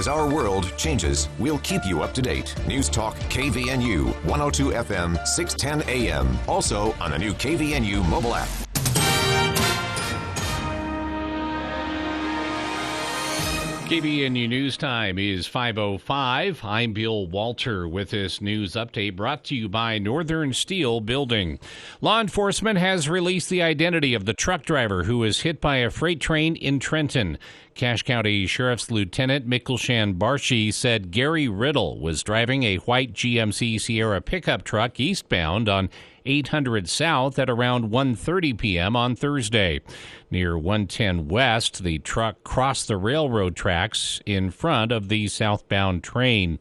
As our world changes, we'll keep you up to date. News Talk KVNU, 102 FM, 610 AM. Also on the new KVNU mobile app. KVNU News Time is 5:05. I'm Bill Walter with this news update brought to you by Northern Steel Building. Law enforcement has released the identity of the truck driver who was hit by a freight train in Trenton. Cache County Sheriff's Lieutenant Mickelshan Barshi said Gary Riddle was driving a white GMC Sierra pickup truck eastbound on 800 South at around 1:30 p.m. on Thursday. Near 110 West, the truck crossed the railroad tracks in front of the southbound train.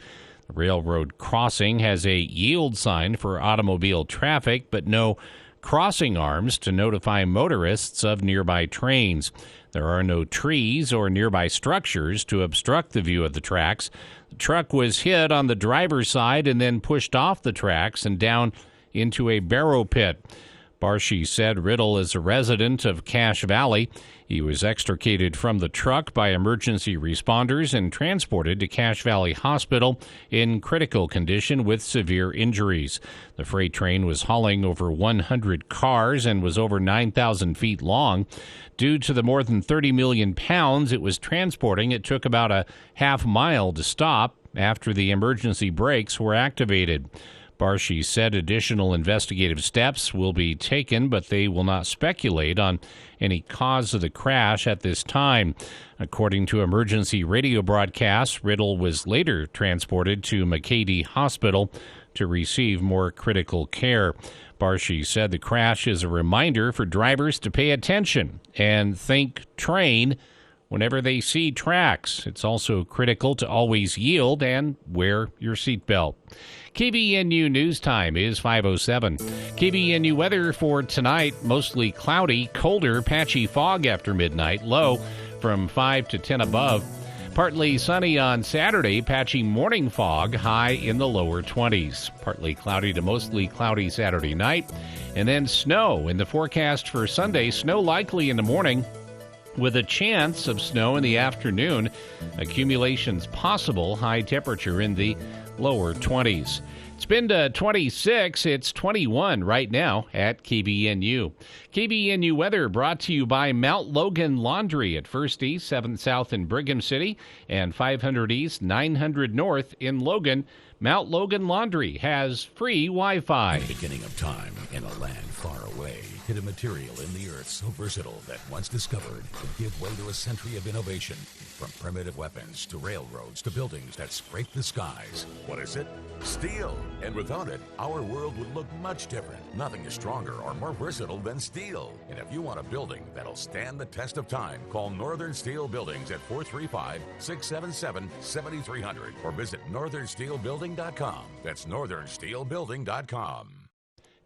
The railroad crossing has a yield sign for automobile traffic, but no crossing arms to notify motorists of nearby trains. There are no trees or nearby structures to obstruct the view of the tracks. The truck was hit on the driver's side and then pushed off the tracks and down into a barrow pit. Barshi said Riddle is a resident of Cache Valley. He was extricated from the truck by emergency responders and transported to Cache Valley Hospital in critical condition with severe injuries. The freight train was hauling over 100 cars and was over 9,000 feet long. Due to the more than 30 million pounds it was transporting, it took about a half mile to stop after the emergency brakes were activated. Barshi said additional investigative steps will be taken, but they will not speculate on any cause of the crash at this time. According to emergency radio broadcasts, Riddle was later transported to McCady Hospital to receive more critical care. Barshi said the crash is a reminder for drivers to pay attention and think train whenever they see tracks. It's also critical to always yield and wear your seatbelt. KVNU News Time is 5:07. KVNU weather for tonight, mostly cloudy, colder, patchy fog after midnight, low from 5 to 10 above. Partly sunny on Saturday, patchy morning fog, high in the lower 20s. Partly cloudy to mostly cloudy Saturday night. And then snow in the forecast for Sunday, snow likely in the morning, with a chance of snow in the afternoon. Accumulations possible, high temperature in the lower 20s. It's been to 26. It's 21 right now at KVNU. KVNU weather brought to you by Mount Logan Laundry at 1st East, 7th South in Brigham City, and 500 East, 900 North in Logan. Mount Logan Laundry has free Wi-Fi. At the beginning of time, in a land far away, hid a material in the earth so versatile that once discovered could give way to a century of innovation. From primitive weapons to railroads to buildings that scrape the skies. What is it? Steel. And without it, our world would look much different. Nothing is stronger or more versatile than steel. And if you want a building that'll stand the test of time, call Northern Steel Buildings at 435-677-7300 or visit northernsteelbuilding.com. That's northernsteelbuilding.com.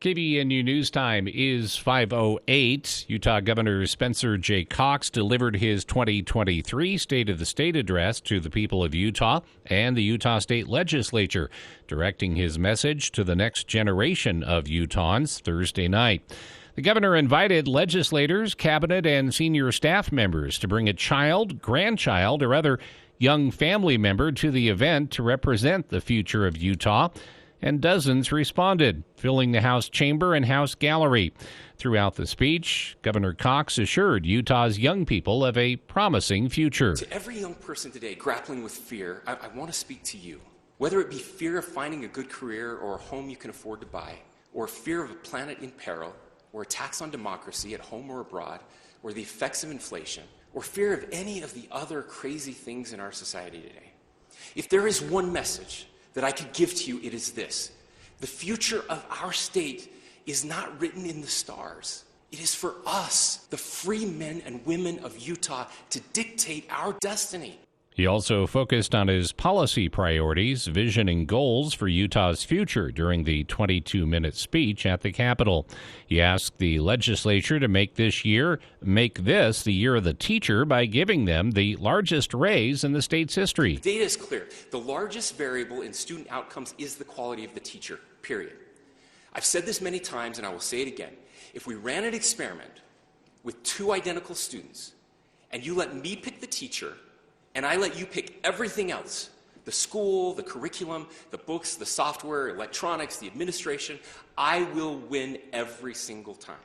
KVNU News Time is 5:08. Utah Governor Spencer J. Cox delivered his 2023 State of the State address to the people of Utah and the Utah State Legislature, directing his message to the next generation of Utahns Thursday night. The governor invited legislators, cabinet, and senior staff members to bring a child, grandchild, or other young family member to the event to represent the future of Utah. And dozens responded, filling the House chamber and House gallery. Throughout the speech, Governor Cox assured Utah's young people of a promising future. To every young person today grappling with fear, I want to speak to you. Whether it be fear of finding a good career or a home you can afford to buy, or fear of a planet in peril, or attacks on democracy at home or abroad, or the effects of inflation, or fear of any of the other crazy things in our society today. If there is one message that I could give to you, it is this. The future of our state is not written in the stars. It is for us, the free men and women of Utah, to dictate our destiny. He also focused on his policy priorities, vision, and goals for Utah's future during the 22-minute speech at the Capitol. He asked the legislature to make this the year of the teacher by giving them the largest raise in the state's history. The data is clear. The largest variable in student outcomes is the quality of the teacher, period. I've said this many times, and I will say it again. If we ran an experiment with two identical students, and you let me pick the teacher, and I let you pick everything else, the school, the curriculum, the books, the software, electronics, the administration, I will win every single time.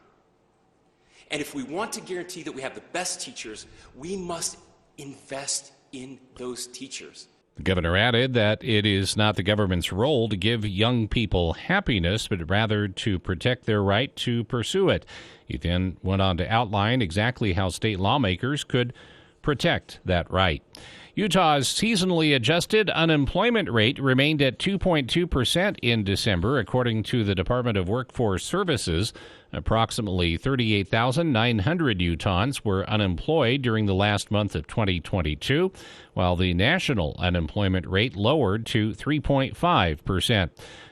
And if we want to guarantee that we have the best teachers, we must invest in those teachers. The governor added that it is not the government's role to give young people happiness, but rather to protect their right to pursue it. He then went on to outline exactly how state lawmakers could protect that right. Utah's seasonally adjusted unemployment rate remained at 2.2% in December, according to the Department of Workforce Services. Approximately 38,900 Utahns were unemployed during the last month of 2022, while the national unemployment rate lowered to 3.5%.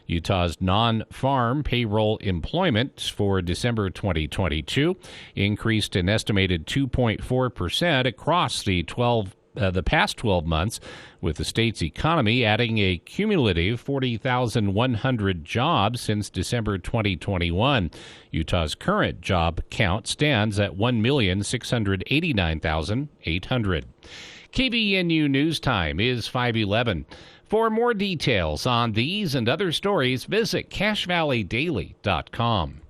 Utah's non-farm payroll employment for December 2022 increased an estimated 2.4% across the past 12 months, with the state's economy adding a cumulative 40,100 jobs since December 2021. Utah's current job count stands at 1,689,800. KVNU News Time is 5:11. For more details on these and other stories, visit CashValleyDaily.com.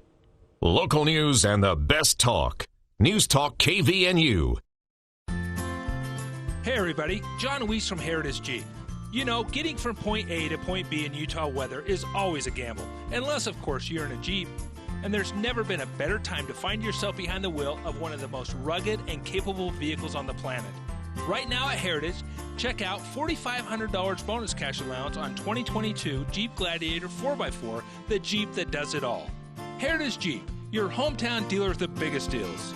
Local news and the best talk. News Talk KVNU. Hey everybody, John Weiss from Heritage Jeep. You know, getting from point A to point B in Utah weather is always a gamble, unless of course you're in a Jeep. And there's never been a better time to find yourself behind the wheel of one of the most rugged and capable vehicles on the planet. Right now at Heritage, check out $4,500 bonus cash allowance on 2022 Jeep Gladiator 4x4, the Jeep that does it all. Heritage Jeep, your hometown dealer with the biggest deals.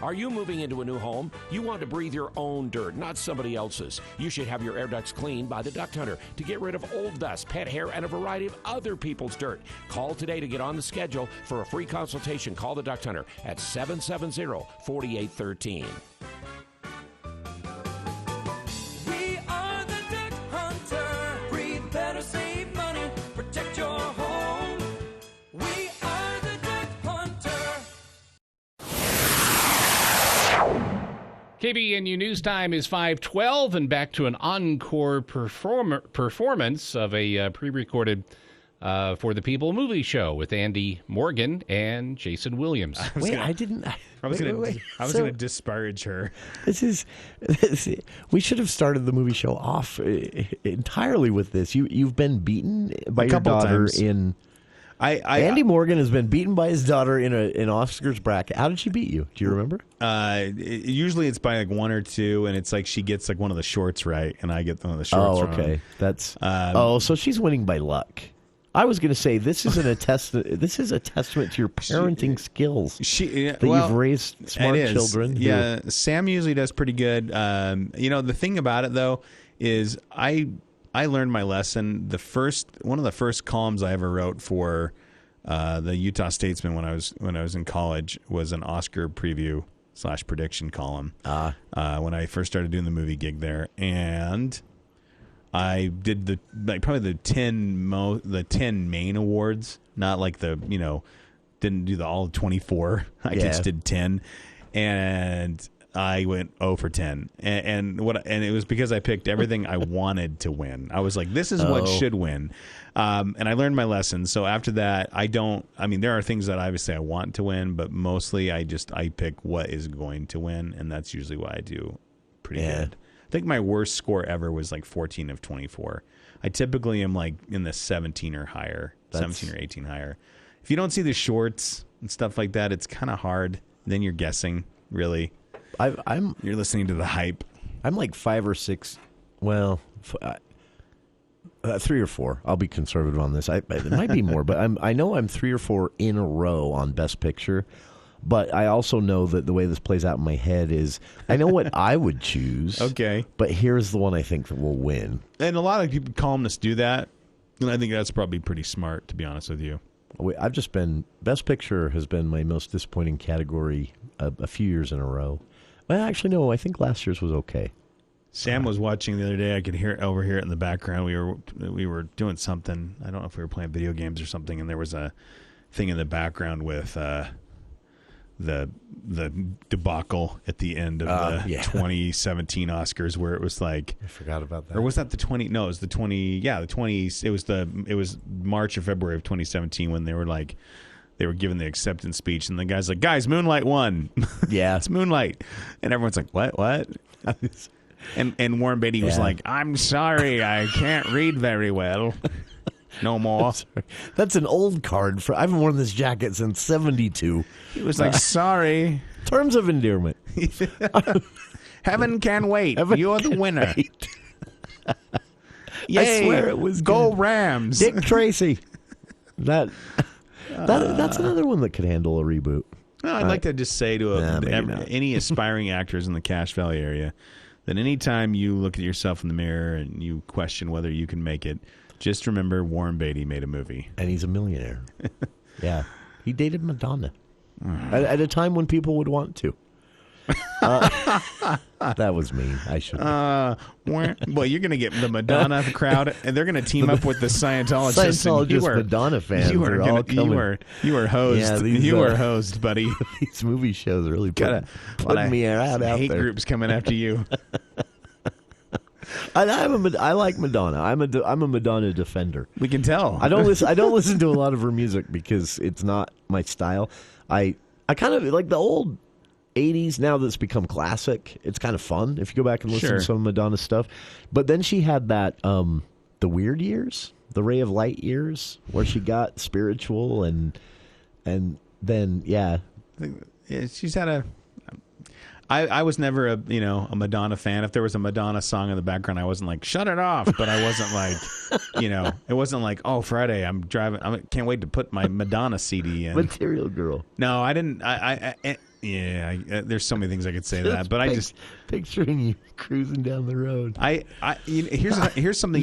Are you moving into a new home? You want to breathe your own dirt, not somebody else's. You should have your air ducts cleaned by the Duct Hunter to get rid of old dust, pet hair, and a variety of other people's dirt. Call today to get on the schedule for a free consultation. Call the Duct Hunter at 770-4813. We are the Duct Hunter. Breathe better, save money, protect your home. We are the Duct Hunter. KVNU News Time is 5:12, and back to an encore performance of a pre-recorded For the People Movie Show with Andy Morgan and Jason Williams. I was going to disparage her. We should have started the movie show off entirely with this. You've been beaten by your daughter times. in... Andy Morgan has been beaten by his daughter in Oscar's bracket. How did she beat you? Do you remember? Usually it's by like one or two, and it's like she gets like one of the shorts right, and I get one of the shorts wrong. Oh, okay. That's so she's winning by luck. I was going to say this is a testament to your parenting skills. You've raised smart children. Yeah, Sam usually does pretty good. The thing about it though is I learned my lesson. One of the first columns I ever wrote for the Utah Statesman when I was in college was an Oscar preview / prediction column. When I first started doing the movie gig there, and I did probably the 10 main awards, not like didn't do all 24. I just did 10, and I went 0 for 10, and it was because I picked everything I wanted to win. I was like, this is what should win, and I learned my lesson. So after that, there are things that obviously I want to win, but mostly I pick what is going to win, and that's usually what I do pretty good. I think my worst score ever was like 14 of 24. I typically am like in the 17 or higher, 17 or 18 higher. If you don't see the shorts and stuff like that, it's kind of hard. Then you're guessing, really. You're listening to the hype. I'm like 5 or 6. Well, 3 or 4. I'll be conservative on this. It might be more, but I know I'm 3 or 4 in a row on Best Picture. But I also know that the way this plays out in my head is I know what I would choose. Okay. But here's the one I think that will win. And a lot of people columnists do that. And I think that's probably pretty smart, to be honest with you. I've just been Best Picture has been my most disappointing category a few years in a row. Well, actually, no. I think last year's was okay. Sam was watching the other day. I could overhear it in the background. We were doing something. I don't know if we were playing video games or something, and there was a thing in the background with debacle at the end of the 2017 Oscars, where it was like, I forgot about that. Or was that the 20? No, it was the 20. Yeah, the 20. It was March or February of 2017 when they were giving the acceptance speech, and the guy's like, "Guys, Moonlight won." Yeah, it's Moonlight, and everyone's like, "What?" and Warren Beatty was like, "I'm sorry, I can't read very well. No more." That's an old card. I haven't worn this jacket since '72. He was like, "Sorry." Terms of endearment. Heaven can wait. You're the winner. Yay. I swear it was Go good. Rams. Dick Tracy. That's another one that could handle a reboot. Well, I'd like to just say to any aspiring actors in the Cache Valley area that anytime you look at yourself in the mirror and you question whether you can make it, just remember Warren Beatty made a movie. And he's a millionaire. Yeah. He dated Madonna at a time when people would want to. That was me. I should. Well, you're going to get the Madonna crowd, and they're going to team up with the Scientologists. Scientologist Madonna fans are all coming. You were hosed. Yeah, you were hosed, buddy. These movie shows really putting me out hate there. Groups coming after you. I like Madonna. I'm a Madonna defender. We can tell. I don't listen to a lot of her music because it's not my style. I kind of like the old 80s. Now that's become classic. It's kind of fun if you go back and listen to some Madonna stuff. But then she had that the weird years, the Ray of Light years, where she got spiritual and then she's had a. I was never a Madonna fan. If there was a Madonna song in the background, I wasn't like, shut it off. But I wasn't like, it wasn't like, oh, Friday I'm driving. I can't wait to put my Madonna CD in. Material Girl. No, I didn't. There's so many things I could say to that, but I just picturing you cruising down the road. Here's something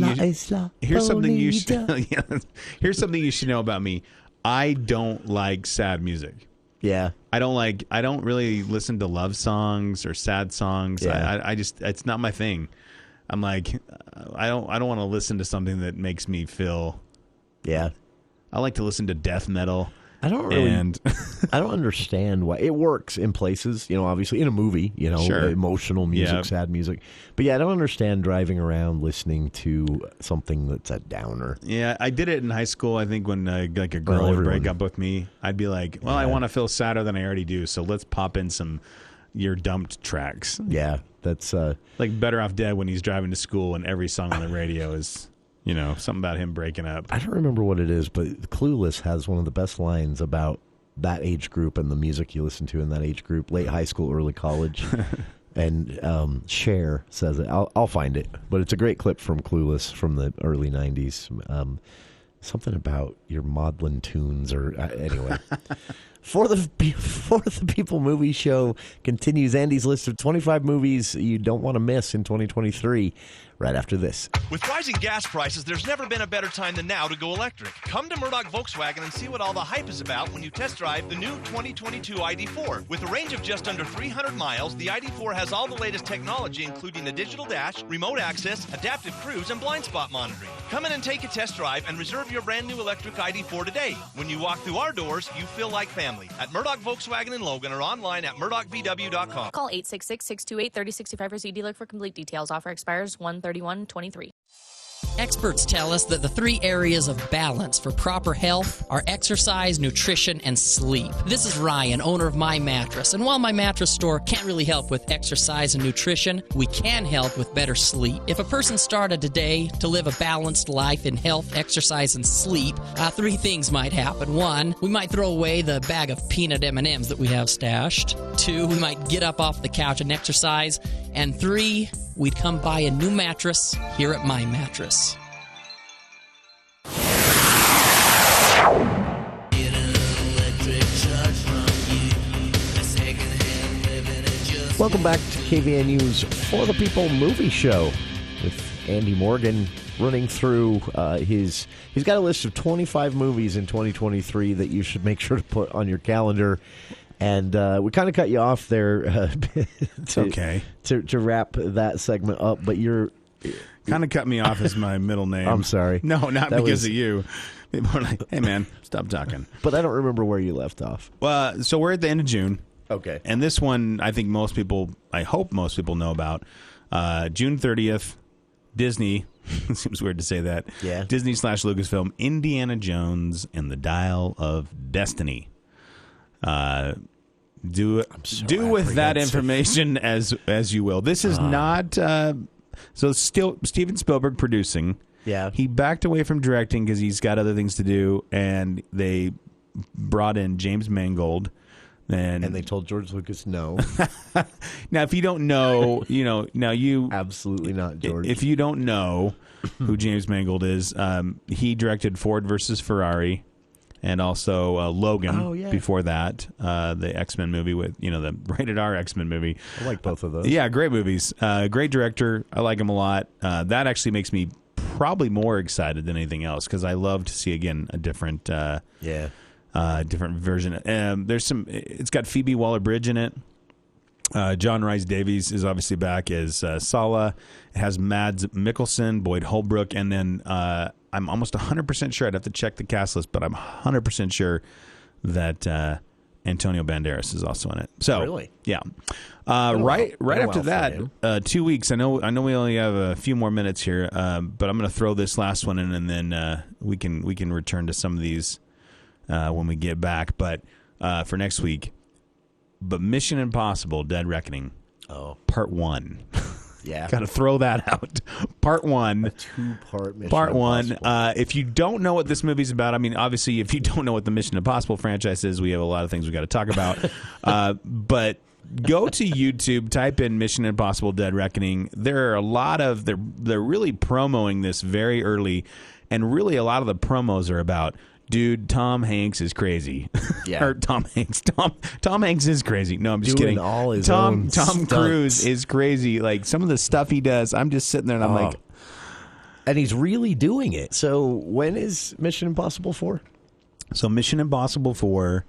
you should know about me. I don't like sad music. Yeah. I don't really listen to love songs or sad songs. Yeah. I just, it's not my thing. I'm like, I don't want to listen to something that makes me feel. Yeah. I like to listen to death metal. I don't understand why it works in places, obviously in a movie, emotional music, sad music. But yeah, I don't understand driving around listening to something that's a downer. Yeah, I did it in high school. I think when like a girl would break up with me, I'd be like, well, I want to feel sadder than I already do. So let's pop in some You're Dumped tracks. Yeah, that's like Better Off Dead when he's driving to school and every song on the radio is something about him breaking up. I don't remember what it is, but Clueless has one of the best lines about that age group and the music you listen to in that age group, late high school, early college. And Cher says it. I'll find it. But it's a great clip from Clueless from the early 90s. Something about your maudlin tunes or anyway. For the People Movie Show continues Andy's list of 25 movies you don't want to miss in 2023 right after this. With rising gas prices, there's never been a better time than now to go electric. Come to Murdoch Volkswagen and see what all the hype is about when you test drive the new 2022 ID4. With a range of just under 300 miles, the ID4 has all the latest technology, including the digital dash, remote access, adaptive cruise, and blind spot monitoring. Come in and take a test drive and reserve your brand new electric ID4 today. When you walk through our doors, you feel like family. At Murdoch Volkswagen in Logan or online at murdochvw.com. Call 866-628-3065 or see dealer for complete details. Offer expires 1/31/23. Experts tell us that the 3 areas of balance for proper health are exercise, nutrition, and sleep. This is Ryan, owner of My Mattress, and while My Mattress Store can't really help with exercise and nutrition, we can help with better sleep. If a person started today to live a balanced life in health, exercise, and sleep, 3 things might happen. 1, we might throw away the bag of peanut M&Ms that we have stashed. 2, we might get up off the couch and exercise. And 3, we'd come buy a new mattress here at My Mattress. Welcome back to KVNU's For the People Movie Show with Andy Morgan running through he's got a list of 25 movies in 2023 that you should make sure to put on your calendar. And we kind of cut you off there okay. to wrap that segment up, but you're Kind of cut me off as my middle name. I'm sorry. No, not because of you. People are like, hey, man, stop talking. But I don't remember where you left off. Well, so we're at the end of June. Okay. And this one, I think I hope most people know about. June 30th, Disney. Seems weird to say that. Yeah. Disney / Lucasfilm, Indiana Jones and the Dial of Destiny. Do with that information as you will. This is not so still Steven Spielberg producing. Yeah. He backed away from directing because he's got other things to do, and they brought in James Mangold. And they told George Lucas no. Now, if you don't know, now you absolutely not, George. If you don't know who James Mangold is, he directed Ford versus Ferrari. And also Logan before that, the X-Men movie with, the rated R X-Men movie. I like both of those. Yeah, great movies. Great director. I like him a lot. That actually makes me probably more excited than anything else because I love to see, again, a different different version. It's got Phoebe Waller-Bridge in it. John Rhys Davies is obviously back as Sala. It has Mads Mikkelsen, Boyd Holbrook, and then I'm almost 100% sure. I'd have to check the cast list, but I'm 100% sure that Antonio Banderas is also in it. So really, yeah. Right after that, 2 weeks. I know we only have a few more minutes here, but I'm going to throw this last one in, and then we can return to some of these when we get back. But for next week. But Mission Impossible: Dead Reckoning, Part 1. Yeah, got to throw that out. Part 1, a 2-part Mission Part 1. Impossible. If you don't know what this movie's about, I mean, obviously, if you don't know what the Mission Impossible franchise is, we have a lot of things we got to talk about. But go to YouTube, type in Mission Impossible: Dead Reckoning. There are a lot of they're really promoting this very early, and really a lot of the promos are about. Dude, Tom Hanks is crazy. Yeah. Or Tom Hanks. Tom Hanks is crazy. No, I'm just Doing kidding. all his Tom own stunts. Cruise is crazy. Like some of the stuff he does, I'm just sitting there and I'm like, and he's really doing it. So when is Mission Impossible 4? So Mission Impossible 4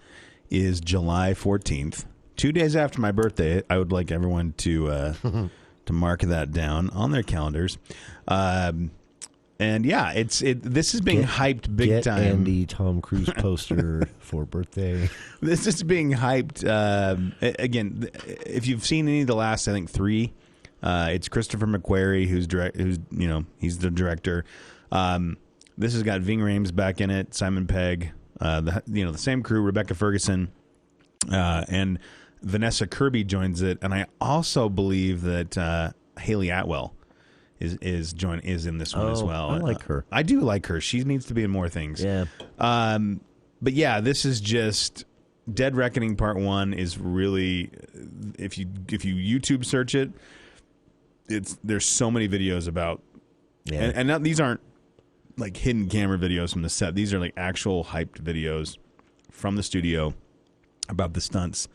is July 14th. 2 days after my birthday. I would like everyone to mark that down on their calendars. And yeah, this is being hyped big time. Andy Tom Cruise poster for birthday. This is being hyped. Again, if you've seen any of the last, I think 3, it's Christopher McQuarrie he's the director. This has got Ving Rhames back in it, Simon Pegg, the same crew, Rebecca Ferguson, and Vanessa Kirby joins it, and I also believe that Haley Atwell is in this one as well. I like her. I do like her. She needs to be in more things. Yeah. But yeah, this is just Dead Reckoning Part 1 is really, if you YouTube search it, there's so many videos about, and now these aren't like hidden camera videos from the set. These are like actual hyped videos from the studio about the stunts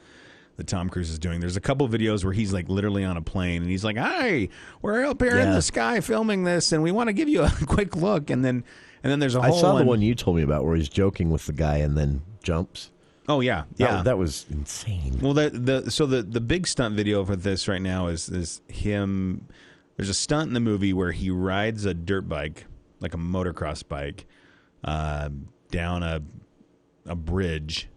that Tom Cruise is doing. There's a couple of videos where he's like literally on a plane and he's like, "Hi, we're up here in the sky filming this, and we want to give you a quick look." And then there's a whole. I saw the one you told me about where he's joking with the guy and then jumps. Oh yeah, that was insane. Well, the big stunt video for this right now is him. There's a stunt in the movie where he rides a dirt bike, like a motocross bike, down a bridge.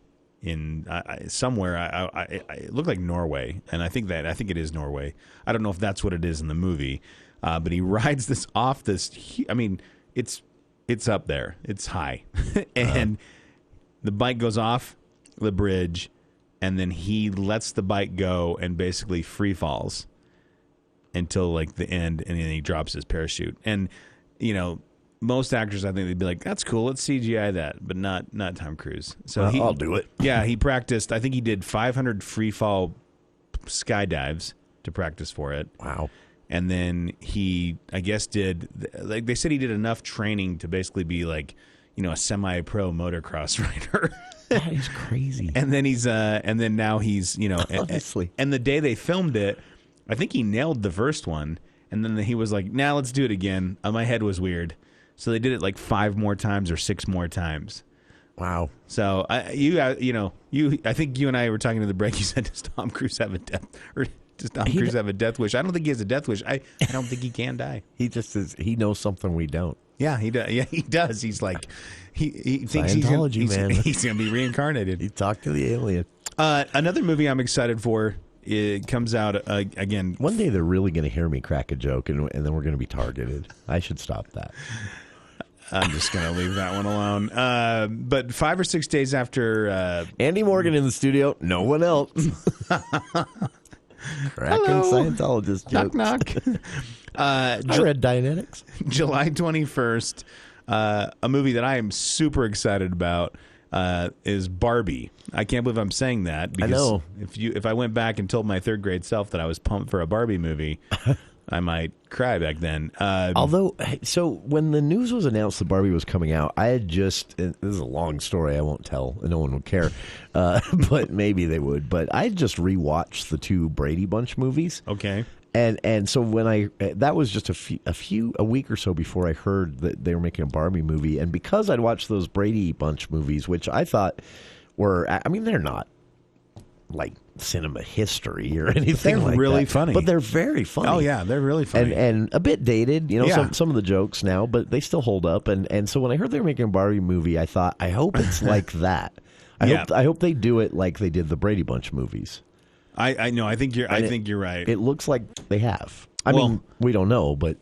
In somewhere, it looked like Norway, and I think it is Norway. I don't know if that's what it is in the movie, but he rides this off this. I mean, it's up there, it's high, and the bike goes off the bridge, and then he lets the bike go and basically free falls until like the end, and then he drops his parachute. And most actors, I think they'd be like, "That's cool. Let's CGI that," but not Tom Cruise. So I'll do it. Yeah, he practiced. I think he did 500 free fall skydives to practice for it. Wow. And then he, I guess, did like they said he did enough training to basically be like, a semi-pro motocross rider. That is crazy. And then now he's honestly. And the day they filmed it, I think he nailed the first one, and then he was like, "Now let's do it again." My head was weird. So they did it like 5 more times or 6 more times. Wow. So I think you and I were talking to the break. You said, "Does Tom Cruise have a death, or Does Tom Cruise have a death wish? I don't think he has a death wish. I don't think he can die. He just is. He knows something we don't. Yeah, he does. Yeah, he does. He's like, he thinks he's going to be reincarnated. He talked to the alien. Another movie I'm excited for. It comes out again. One day they're really going to hear me crack a joke, and then we're going to be targeted. I should stop that. I'm just going to leave that one alone. But 5 or 6 days after... Andy Morgan in the studio, no one else. Cracking Scientologist jokes. Knock, knock. I read Dianetics. July 21st, a movie that I am super excited about is Barbie. I can't believe I'm saying that. Because I know. If I went back and told my third grade self that I was pumped for a Barbie movie... I might cry back then. Although, so when the news was announced that Barbie was coming out, I had just, this is a long story I won't tell, and no one would care, but maybe they would, but I had just rewatched the 2 Brady Bunch movies. Okay. And so when that was just a week or so before I heard that they were making a Barbie movie, and because I'd watched those Brady Bunch movies, which I thought were, I mean, they're not like cinema history or anything like that. They're really funny. But they're very funny. Oh, yeah, they're really funny. And a bit dated, some of the jokes now, but they still hold up. And so when I heard they were making a Barbie movie, I thought, I hope it's like that. I hope they do it like they did the Brady Bunch movies. I know. I think you're right. It looks like they have. I mean, we don't know, but...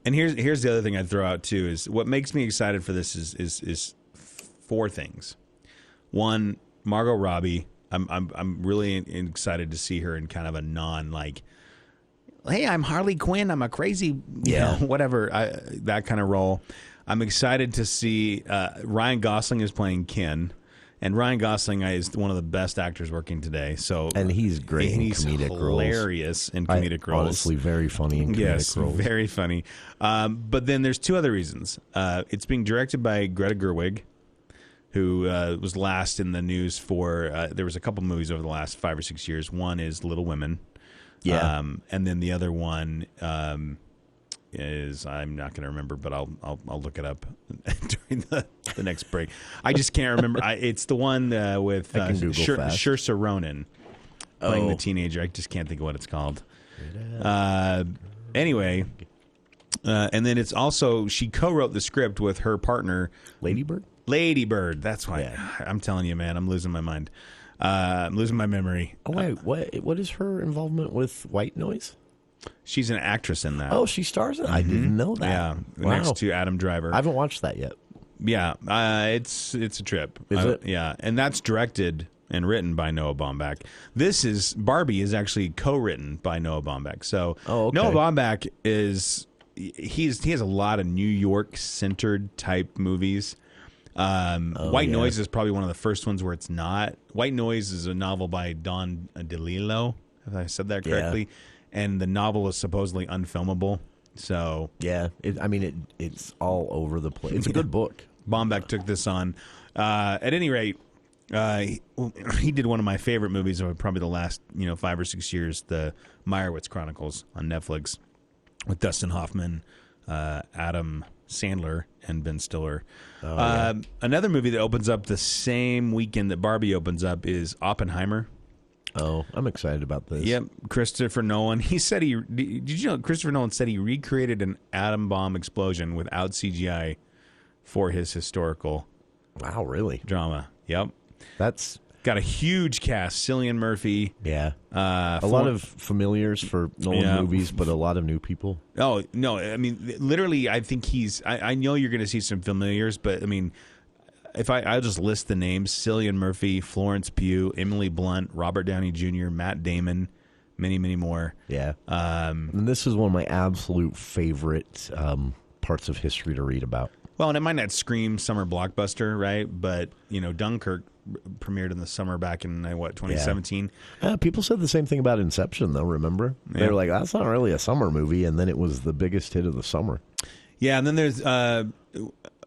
And here's the other thing I'd throw out, too, is what makes me excited for this is 4 things. One, Margot Robbie... I'm really excited to see her in kind of a non-like, hey, I'm Harley Quinn, I'm a crazy, whatever, that kind of role. I'm excited to see Ryan Gosling is playing Ken, and Ryan Gosling is one of the best actors working today. And he's great in comedic roles. Hilarious in comedic roles. Honestly, very funny in comedic roles. Yes, very funny. But then there's 2 other reasons. It's being directed by Greta Gerwig, who was last in the news for, there was a couple movies over the last 5 or 6 years. One is Little Women. Yeah. And then the other one is, I'm not going to remember, but I'll look it up during the next break. I just can't remember. It's the one with Saoirse Ronan playing the teenager. I just can't think of what it's called. Anyway, and then it's also, she co-wrote the script with her partner. Lady Bird. That's why I'm telling you, man, I'm losing my mind. I'm losing my memory. Oh, wait. What is her involvement with White Noise? She's an actress in that. Oh, she stars in it? I didn't know that. Yeah, next to Adam Driver. I haven't watched that yet. Yeah, it's a trip. Is it? Yeah, and that's directed and written by Noah Baumbach. Barbie is actually co-written by Noah Baumbach. So Noah Baumbach he has a lot of New York centered type movies. White Noise is probably one of the first ones where it's not. White Noise is a novel by Don DeLillo, if I said that correctly, and the novel is supposedly unfilmable. So it's all over the place. It's a good book. Baumbach took this on. At any rate, he did one of my favorite movies of probably the last 5 or 6 years, the Meyerowitz Chronicles on Netflix, with Dustin Hoffman, Adam Sandler, and Ben Stiller. Another movie that opens up the same weekend that Barbie opens up is Oppenheimer. Oh, I'm excited about this. Yep, Christopher Nolan. He said did you know Christopher Nolan said he recreated an atom bomb explosion without CGI for his historical drama. Yep. That's got a huge cast. Cillian Murphy. Yeah. A lot of familiars for Nolan movies, but a lot of new people. Oh, no. I mean, literally, I think I know you're going to see some familiars, but I mean, if I'll just list the names: Cillian Murphy, Florence Pugh, Emily Blunt, Robert Downey Jr., Matt Damon, many, many more. Yeah. And this is one of my absolute favorite parts of history to read about. Well, and it might not scream summer blockbuster, right? But, Dunkirk premiered in the summer back in, 2017? Yeah. People said the same thing about Inception, though, remember? They were like, that's not really a summer movie, and then it was the biggest hit of the summer. Yeah, and then there's, we're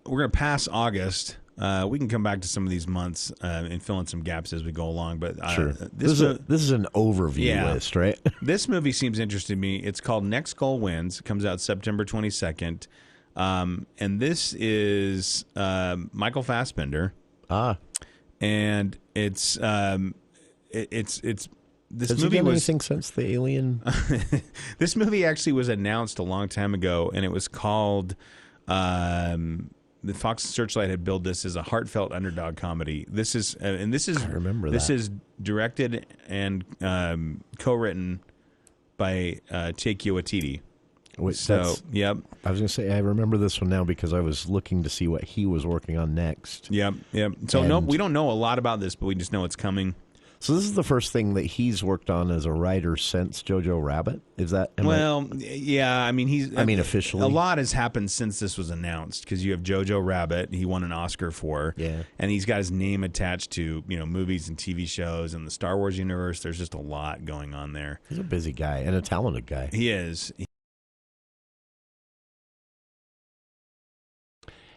going to pass August. We can come back to some of these months and fill in some gaps as we go along. But sure. This is an overview list, right? This movie seems interesting to me. It's called Next Goal Wins. It comes out September 22nd. And this is Michael Fassbender. And it's this Has movie he done was anything since the Alien? this movie actually was announced a long time ago, and it was called. The Fox Searchlight had billed this as a heartfelt underdog comedy. This is I remember this is directed and co-written by Taika Waititi. Yep. I was going to say I remember this one now because I was looking to see what he was working on next. Yep. So we don't know a lot about this, but we just know it's coming. So this is the first thing that he's worked on as a writer since Jojo Rabbit. Is that? Yeah. I mean, officially, a lot has happened since this was announced because you have Jojo Rabbit. He won an Oscar for. Yeah. And he's got his name attached to movies and TV shows and the Star Wars universe. There's just a lot going on there. He's a busy guy and a talented guy. He is.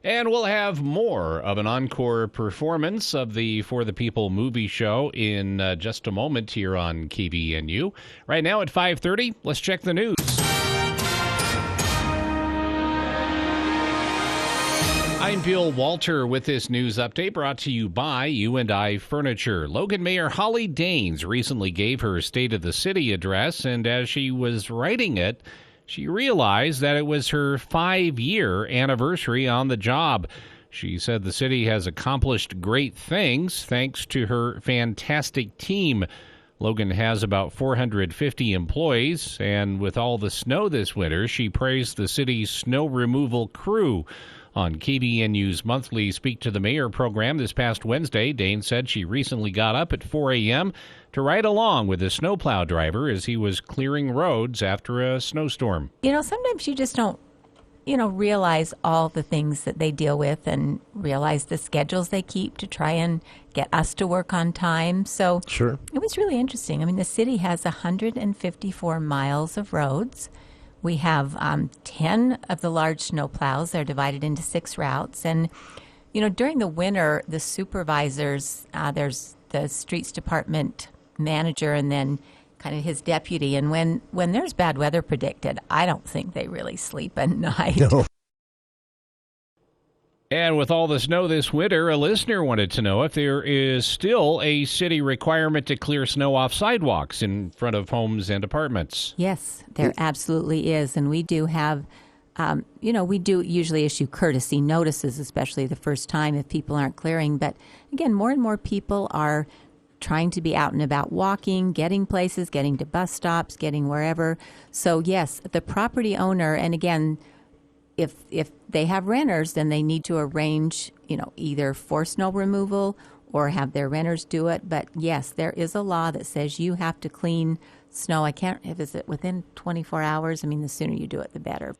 And we'll have more of an encore performance of the For the People movie show in just a moment here on KVNU. Right now at 5:30, let's check the news. I'm Bill Walter with this news update brought to you by U&I Furniture. Logan Mayor Holly Daines recently gave her State of the City address, and as she was writing it, she realized that it was her 5-year anniversary on the job. She said the city has accomplished great things thanks to her fantastic team. Logan has about 450 employees, and with all the snow this winter, she praised the city's snow removal crew. On KVNU's monthly Speak to the Mayor program this past Wednesday, Dane said she recently got up at 4 a.m. to ride along with a snowplow driver as he was clearing roads after a snowstorm. Sometimes you just don't, realize all the things that they deal with and realize the schedules they keep to try and get us to work on time. So sure, it was really interesting. I mean, the city has 154 miles of roads. We have 10 of the large snowplows. They're divided into 6 routes. And, during the winter, the supervisors, there's the streets department manager and then kind of his deputy. And when there's bad weather predicted, I don't think they really sleep at night. No. And with all the snow this winter, a listener wanted to know if there is still a city requirement to clear snow off sidewalks in front of homes and apartments. Yes, there absolutely is. And we do have, we do usually issue courtesy notices, especially the first time if people aren't clearing. But again, more and more people are trying to be out and about walking, getting places, getting to bus stops, getting wherever. So yes, the property owner, and again, if they have renters, then they need to arrange, either for snow removal or have their renters do it. But yes, there is a law that says you have to clean snow. Is it within 24 hours? I mean, the sooner you do it, the better.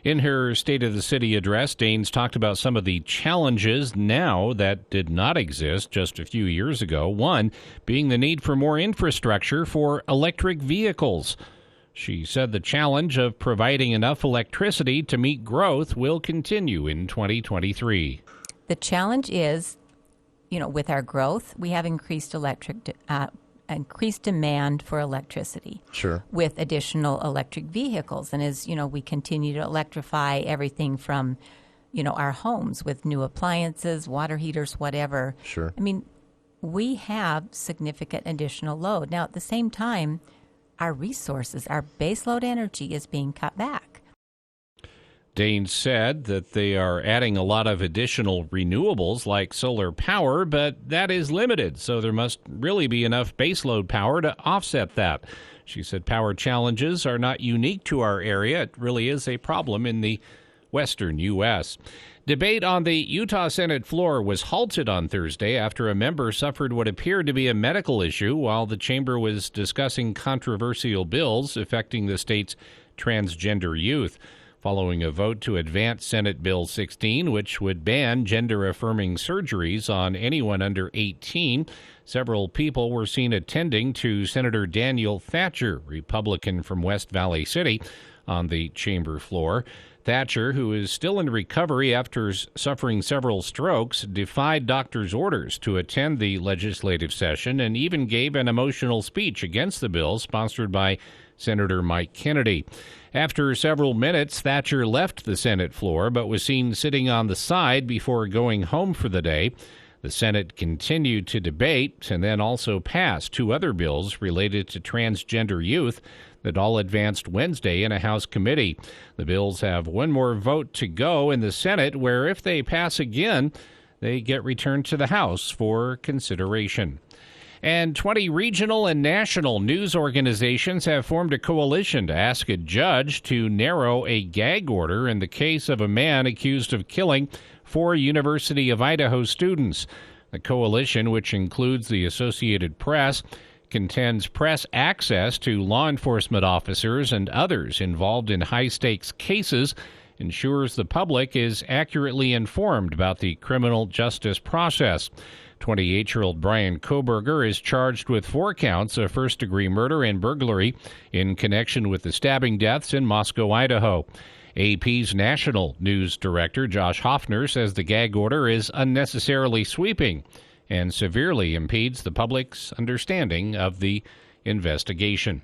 In her State of the City address, Daines talked about some of the challenges now that did not exist just a few years ago. One being the need for more infrastructure for electric vehicles. She said the challenge of providing enough electricity to meet growth will continue in 2023. The challenge is, with our growth, we have increased demand for electricity. Sure. With additional electric vehicles. And as, we continue to electrify everything from, our homes with new appliances, water heaters, whatever. Sure. I mean, we have significant additional load. Now, at the same time, our resources, our baseload energy is being cut back. Daines said that they are adding a lot of additional renewables like solar power, but that is limited, so there must really be enough baseload power to offset that. She said power challenges are not unique to our area. It really is a problem in the western U.S. Debate on the Utah Senate floor was halted on Thursday after a member suffered what appeared to be a medical issue while the chamber was discussing controversial bills affecting the state's transgender youth. Following a vote to advance Senate Bill 16, which would ban gender-affirming surgeries on anyone under 18, several people were seen attending to Senator Daniel Thatcher, Republican from West Valley City, on the chamber floor. Thatcher, who is still in recovery after suffering several strokes, defied doctors' orders to attend the legislative session and even gave an emotional speech against the bill sponsored by Senator Mike Kennedy. After several minutes, Thatcher left the Senate floor but was seen sitting on the side before going home for the day. The Senate continued to debate and then also passed two other bills related to transgender youth that all advanced Wednesday in a House committee. The bills have one more vote to go in the Senate, where if they pass again, they get returned to the House for consideration. And 20 regional and national news organizations have formed a coalition to ask a judge to narrow a gag order in the case of a man accused of killing 4 University of Idaho students. The coalition, which includes the Associated Press, contends press access to law enforcement officers and others involved in high-stakes cases ensures the public is accurately informed about the criminal justice process. 28-year-old Brian Koberger is charged with 4 counts of first-degree murder and burglary in connection with the stabbing deaths in Moscow, Idaho. AP's national news director, Josh Hoffner, says the gag order is unnecessarily sweeping and severely impedes the public's understanding of the investigation.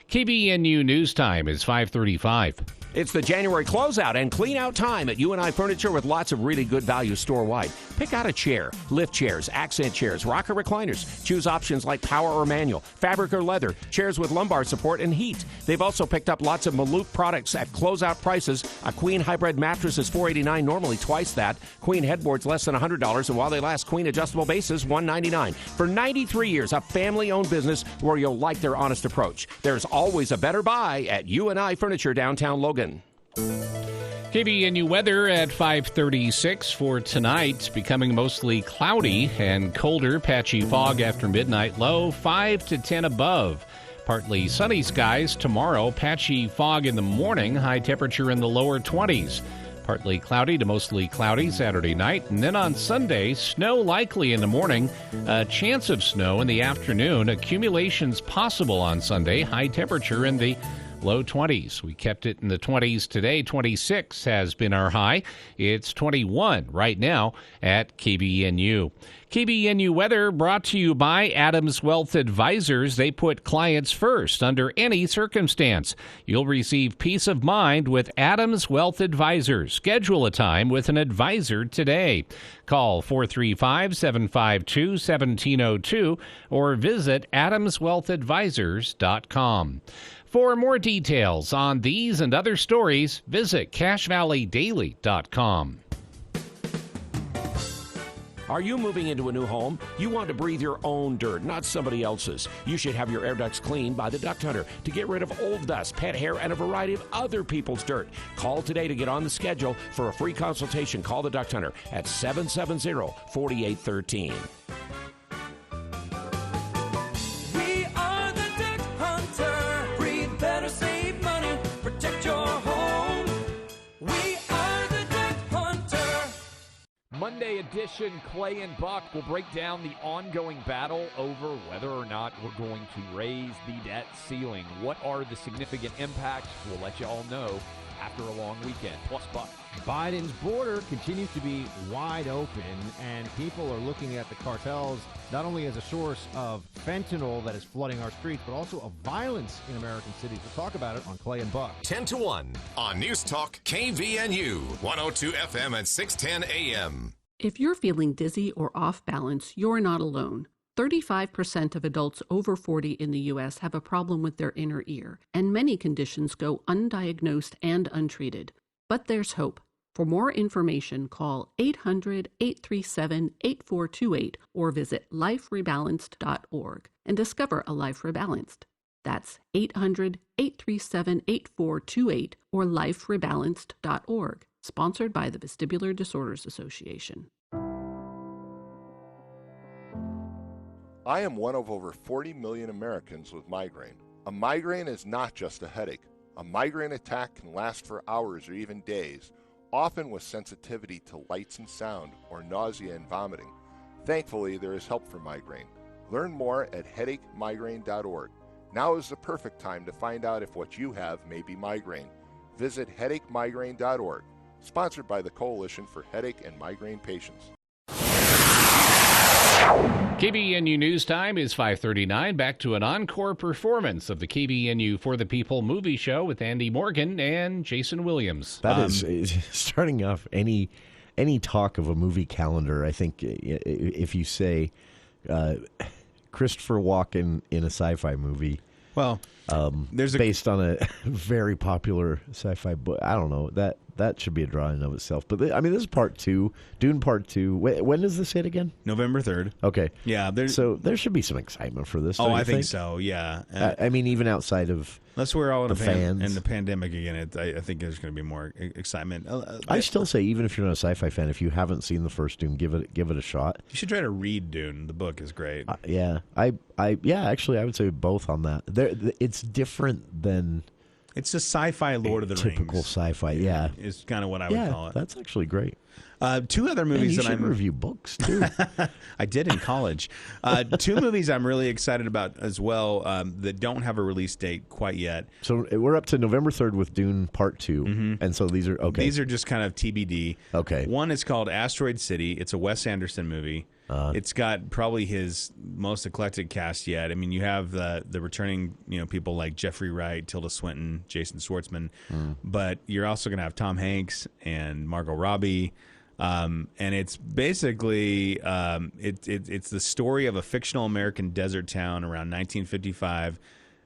KBNU News Time is 5:35. It's the January closeout and clean out time at UNI Furniture with lots of really good value store-wide. Pick out a chair, lift chairs, accent chairs, rocker recliners. Choose options like power or manual, fabric or leather, chairs with lumbar support and heat. They've also picked up lots of Maluk products at closeout prices. A queen hybrid mattress is $489, normally twice that. Queen headboards less than $100, and while they last, queen adjustable bases $199. For 93 years, a family-owned business where you'll like their honest approach. There's always a better buy at UNI Furniture, downtown Logan. KBNU weather at 5:36 for tonight. Becoming mostly cloudy and colder. Patchy fog after midnight. Low 5 to 10 above. Partly sunny skies tomorrow. Patchy fog in the morning. High temperature in the lower 20s. Partly cloudy to mostly cloudy Saturday night. And then on Sunday, snow likely in the morning. A chance of snow in the afternoon. Accumulations possible on Sunday. High temperature in the low 20s. We kept it in the 20s today. 26 has been our high. It's 21 right now at KBNU. KBNU weather brought to you by Adams Wealth Advisors. They put clients first under any circumstance. You'll receive peace of mind with Adams Wealth Advisors. Schedule a time with an advisor today. Call 435-752-1702 or visit adamswealthadvisors.com. For more details on these and other stories, visit CashValleyDaily.com. Are you moving into a new home? You want to breathe your own dirt, not somebody else's. You should have your air ducts cleaned by the Duct Hunter to get rid of old dust, pet hair, and a variety of other people's dirt. Call today to get on the schedule for a free consultation. Call the Duct Hunter at 770-4813. We are the Duct Hunter. Breathe better, save money, protect your home. We are the Duct Hunter. Monday edition, Clay and Buck will break down the ongoing battle over whether or not we're going to raise the debt ceiling. What are the significant impacts? We'll let you all know after a long weekend. Plus Buck. Biden's border continues to be wide open, and people are looking at the cartels not only as a source of fentanyl that is flooding our streets, but also of violence in American cities. We'll talk about it on Clay and Buck. 10 to 1 on News Talk KVNU, 102 FM at 610 AM. If you're feeling dizzy or off balance, you're not alone. 35% of adults over 40 in the U.S. have a problem with their inner ear, and many conditions go undiagnosed and untreated. But there's hope. For more information, call 800-837-8428 or visit liferebalanced.org and discover a life rebalanced. That's 800-837-8428 or liferebalanced.org. Sponsored by the Vestibular Disorders Association. I am one of over 40 million Americans with migraine. A migraine is not just a headache. A migraine attack can last for hours or even days, often with sensitivity to lights and sound or nausea and vomiting. Thankfully, there is help for migraine. Learn more at headachemigraine.org. Now is the perfect time to find out if what you have may be migraine. Visit headachemigraine.org. Sponsored by the Coalition for Headache and Migraine Patients. KBNU News Time is 5:39. Back to an encore performance of the KBNU For the People movie show with Andy Morgan and Jason Williams. That is starting off any any talk of a movie calendar, I think if you say Christopher Walken in a sci-fi movie, well, there's based on a very popular sci-fi book. I don't know, that should be a draw in and of itself. But I mean, this is part 2, Dune Part 2. When does this hit again? November 3rd. Okay, yeah. So there should be some excitement for this. Oh, I think so. Yeah. I mean, even outside of unless we're all in the fans and the pandemic again, I think there's going to be more excitement. I still say, even if you're not a sci-fi fan, if you haven't seen the first Dune, give it a shot. You should try to read Dune. The book is great. Yeah, actually, I would say both on that. It's different than. It's just sci-fi Lord of the Rings. Typical sci-fi, yeah. Is kind of what I would call it. That's actually great. 2 other movies you that should review books, too. I did in college. 2 movies I'm really excited about as well that don't have a release date quite yet. So we're up to November 3rd with Dune Part 2. And so these are, okay. These are just kind of TBD. Okay. One is called Asteroid City. It's a Wes Anderson movie. It's got probably his most eclectic cast yet. I mean, you have the returning people like Jeffrey Wright, Tilda Swinton, Jason Schwartzman, but you're also going to have Tom Hanks and Margot Robbie. And it's basically it's the story of a fictional American desert town around 1955.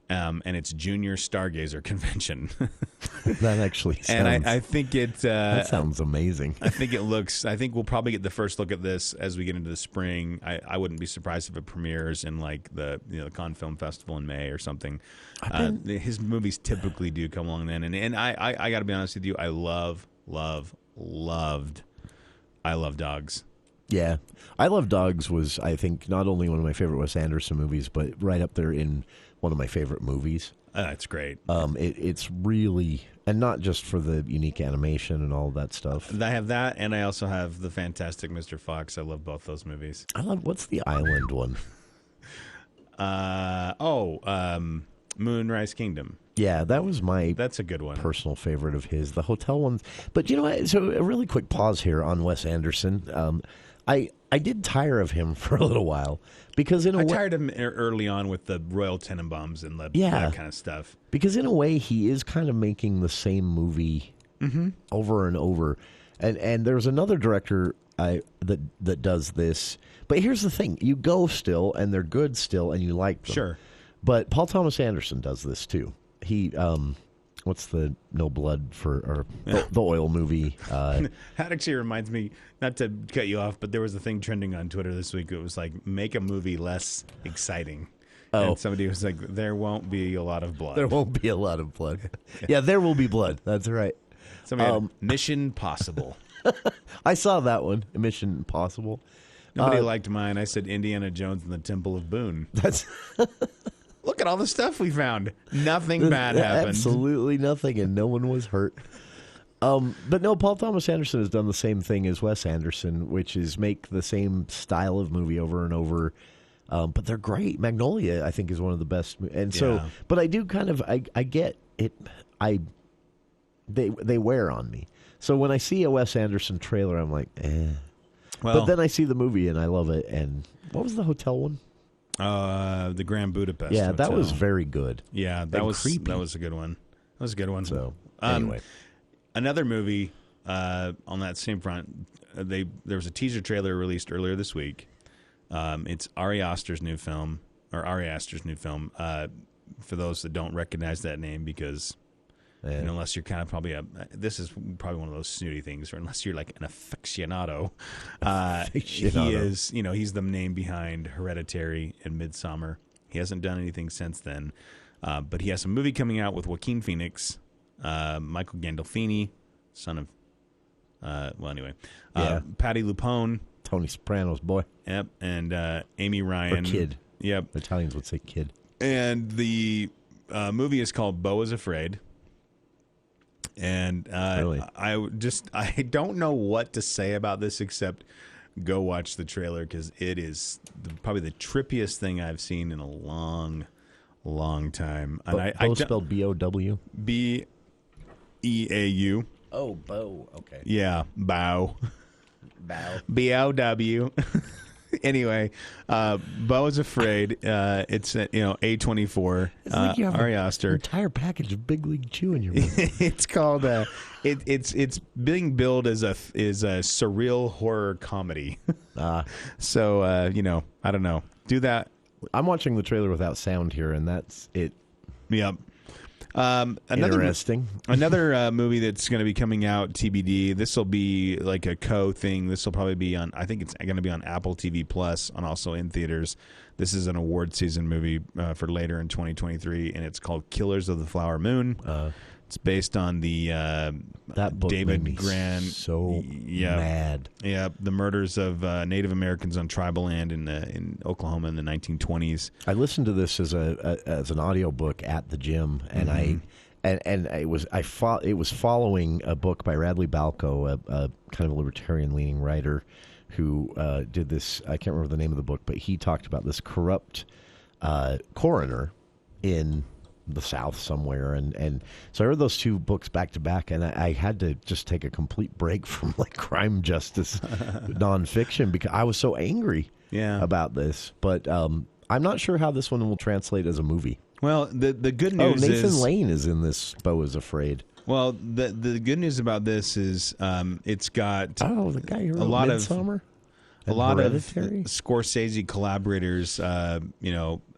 And it's Junior Stargazer Convention. That actually sounds... And I think that sounds amazing. I think we'll probably get the first look at this as we get into the spring. I wouldn't be surprised if it premieres in like the Cannes Film Festival in May or something. His movies typically do come along then. And I got to be honest with you, I loved I Love Dogs. Yeah. I Love Dogs was, I think, not only one of my favorite Wes Anderson movies, but right up there in one of my favorite movies. That's great. It's really, and not just for the unique animation and all that stuff. I have that, and I also have the fantastic Mr. Fox. I love both those movies. What's the island one? Moonrise Kingdom. Yeah, that was that's a good one. Personal favorite of his. The hotel ones. But you know what? So a really quick pause here on Wes Anderson. I did tire of him for a little while because I tired him early on with the Royal Tenenbaums and that kind of stuff. Because in a way, he is kind of making the same movie over and over. And there's another director that does this. But here's the thing: you go still, and they're good still, and you like them. Sure. But Paul Thomas Anderson does this too. He what's the No Blood for the oil movie? That actually reminds me, not to cut you off, but there was a thing trending on Twitter this week. It was like, make a movie less exciting. Oh. And somebody was like, there won't be a lot of blood. There won't be a lot of blood. Yeah, there will be blood. That's right. Somebody had Mission Possible. I saw that one, Mission Impossible. Nobody liked mine. I said Indiana Jones and the Temple of Boone. That's... Look at all the stuff we found. Nothing bad happened. Absolutely nothing, and no one was hurt. But no, Paul Thomas Anderson has done the same thing as Wes Anderson, which is make the same style of movie over and over. But they're great. Magnolia, I think, is one of the best. And so, but I do kind of, I get it. They wear on me. So when I see a Wes Anderson trailer, I'm like, eh. Well, but then I see the movie and I love it. And what was the hotel one? The Grand Budapest. Yeah, Hotel. that was very good. Yeah, that was creepy. That was a good one. That was a good one. So anyway, another movie on that same front. There was a teaser trailer released earlier this week. It's Ari Aster's new film. For those that don't recognize that name, because unless you're kind of this is probably one of those snooty things, or unless you're like an aficionado. He is, he's the name behind Hereditary and Midsommar. He hasn't done anything since then, but he has a movie coming out with Joaquin Phoenix, Michael Gandolfini, son of, Patti LuPone, Tony Soprano's boy. Yep, and Amy Ryan, or kid. Yep, Italians would say kid. And the movie is called Beau is Afraid. And really? I don't know what to say about this except go watch the trailer, because it is probably the trippiest thing I've seen in a long, long time. And Beau spelled B-O-W? B-E-A-U. Oh, Beau. Okay. Yeah, Bow. Bow. B-O-W. Anyway, Beau is Afraid. It's A24. It's like you have Ari an Aster. entire package of Big League Chew in your mouth. It's called. It's being billed as a surreal horror comedy. So I don't know. Do that. I'm watching the trailer without sound here, and that's it. Yep. Interesting. Another movie that's going to be coming out, TBD. This will be like a thing. This will probably be on. I think it's going to be on Apple TV Plus and also in theaters. This is an award season movie for later in 2023, and it's called Killers of the Flower Moon. It's based on the that book David made me Grant. So mad. Yeah, the murders of Native Americans on tribal land in Oklahoma in the 1920s. I listened to this as an audiobook at the gym, and it was following a book by Radley Balco, a kind of a libertarian leaning writer who did this. I can't remember the name of the book, but he talked about this corrupt coroner in the South somewhere, and so I read those two books back to back, and I had to just take a complete break from like crime justice nonfiction because I was so angry about this. But I'm not sure how this one will translate as a movie. Well, the good news is Nathan Lane is in this. Beau is Afraid. Well, the good news about this is it's got the guy who wrote a lot Midsommar? A lot of Hereditary? Scorsese collaborators, Thelma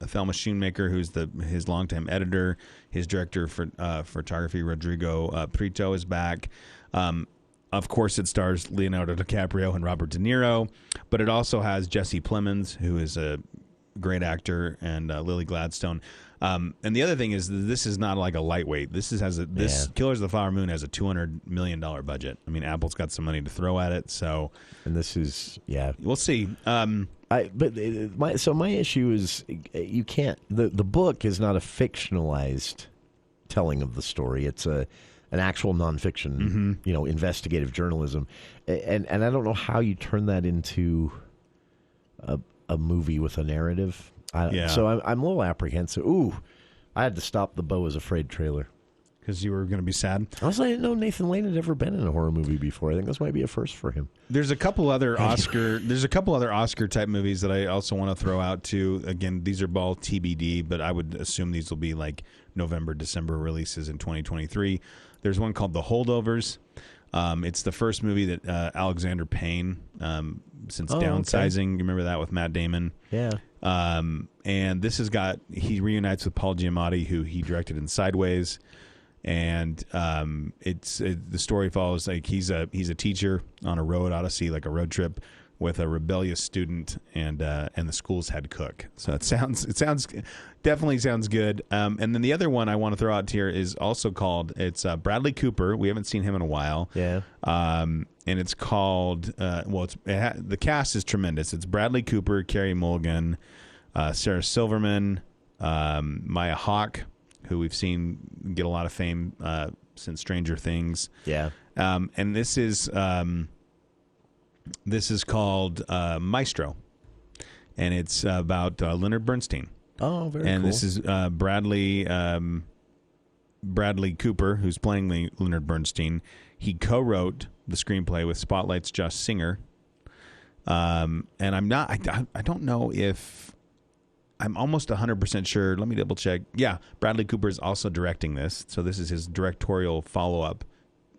Schoonmaker, who's his longtime editor, his director for photography, Rodrigo Prieto, is back. Of course, it stars Leonardo DiCaprio and Robert De Niro, but it also has Jesse Plemons, who is a great actor, and Lily Gladstone. And the other thing is this is not like a lightweight. This Killers of the Flower Moon has a $200 million budget. I mean, Apple's got some money to throw at it. So, and this is we'll see. My issue is you can't. The book is not a fictionalized telling of the story. It's an actual nonfiction, investigative journalism, and I don't know how you turn that into a movie with a narrative. So I'm a little apprehensive. Ooh, I had to stop the Beau is Afraid trailer. Because you were going to be sad? I didn't know Nathan Lane had ever been in a horror movie before. I think this might be a first for him. There's a couple other Oscar type movies that I also want to throw out too. Again, these are all TBD, but I would assume these will be like November, December releases in 2023. There's one called The Holdovers. It's the first movie that Alexander Payne, since Downsizing, you remember that with Matt Damon? Yeah. And this he reunites with Paul Giamatti, who he directed in Sideways. And the story follows like he's a teacher on a road odyssey, like a road trip, with a rebellious student and the school's head cook. So it definitely sounds good. And then the other one I want to throw out here is also called Bradley Cooper. We haven't seen him in a while. Yeah. And it's called the cast is tremendous. It's Bradley Cooper, Carey Mulligan, Sarah Silverman, Maya Hawke, who we've seen get a lot of fame since Stranger Things. Yeah. And this is called Maestro, and it's about Leonard Bernstein. Oh, very cool. And this is Bradley Cooper, who's playing Leonard Bernstein. He co-wrote the screenplay with Spotlight's Josh Singer. And I don't know if I'm almost 100% sure. Let me double check. Yeah, Bradley Cooper is also directing this, so this is his directorial follow-up.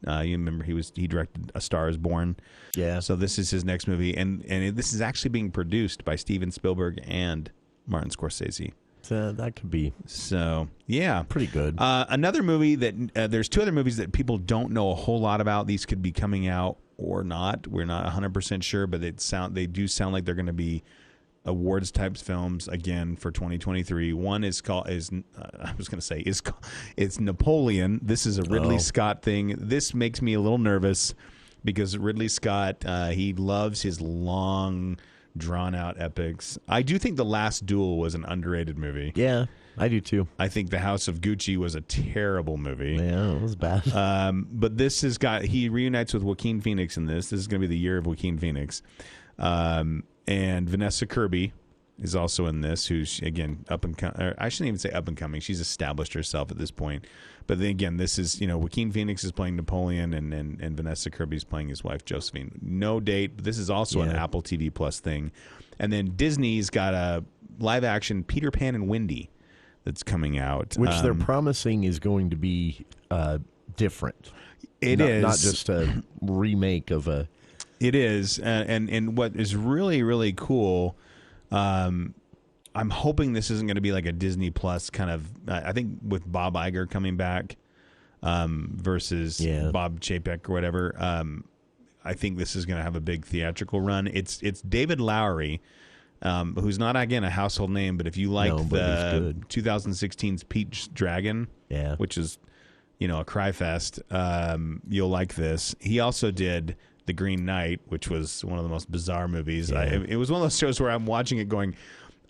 You remember he directed A Star Is Born. Yeah. So this is his next movie, and this is actually being produced by Steven Spielberg and Martin Scorsese. So that could be. So yeah, pretty good. Another movie that there's two other movies that people don't know a whole lot about. These could be coming out or not. We're not 100% sure, but they do sound like they're going to be awards types films again for 2023. One is it's Napoleon. This is a Ridley Scott thing. This makes me a little nervous because Ridley Scott, he loves his long, drawn out epics. I do think The Last Duel was an underrated movie. Yeah, I do too. I think The House of Gucci was a terrible movie. Yeah, it was bad. But this he reunites with Joaquin Phoenix in this. This is going to be the year of Joaquin Phoenix. And Vanessa Kirby, is also in this, who's, again, up and I shouldn't even say up and coming. She's established herself at this point. But then again, this is, Joaquin Phoenix is playing Napoleon, and Vanessa Kirby's playing his wife, Josephine. No date, but this is also an Apple TV Plus thing. And then Disney's got a live-action Peter Pan and Wendy that's coming out. Which they're promising is going to be different. It is. Not just a remake of a... It is. And what is really, really cool... I'm hoping this isn't going to be like a Disney Plus kind of. I think with Bob Iger coming back versus Bob Chapek or whatever. I think this is going to have a big theatrical run. It's David Lowery, who's not again a household name, but if you like the 2016's Pete's Dragon, which is a cry fest, you'll like this. He also did The Green Knight, which was one of the most bizarre movies. It was one of those shows where I'm watching it going,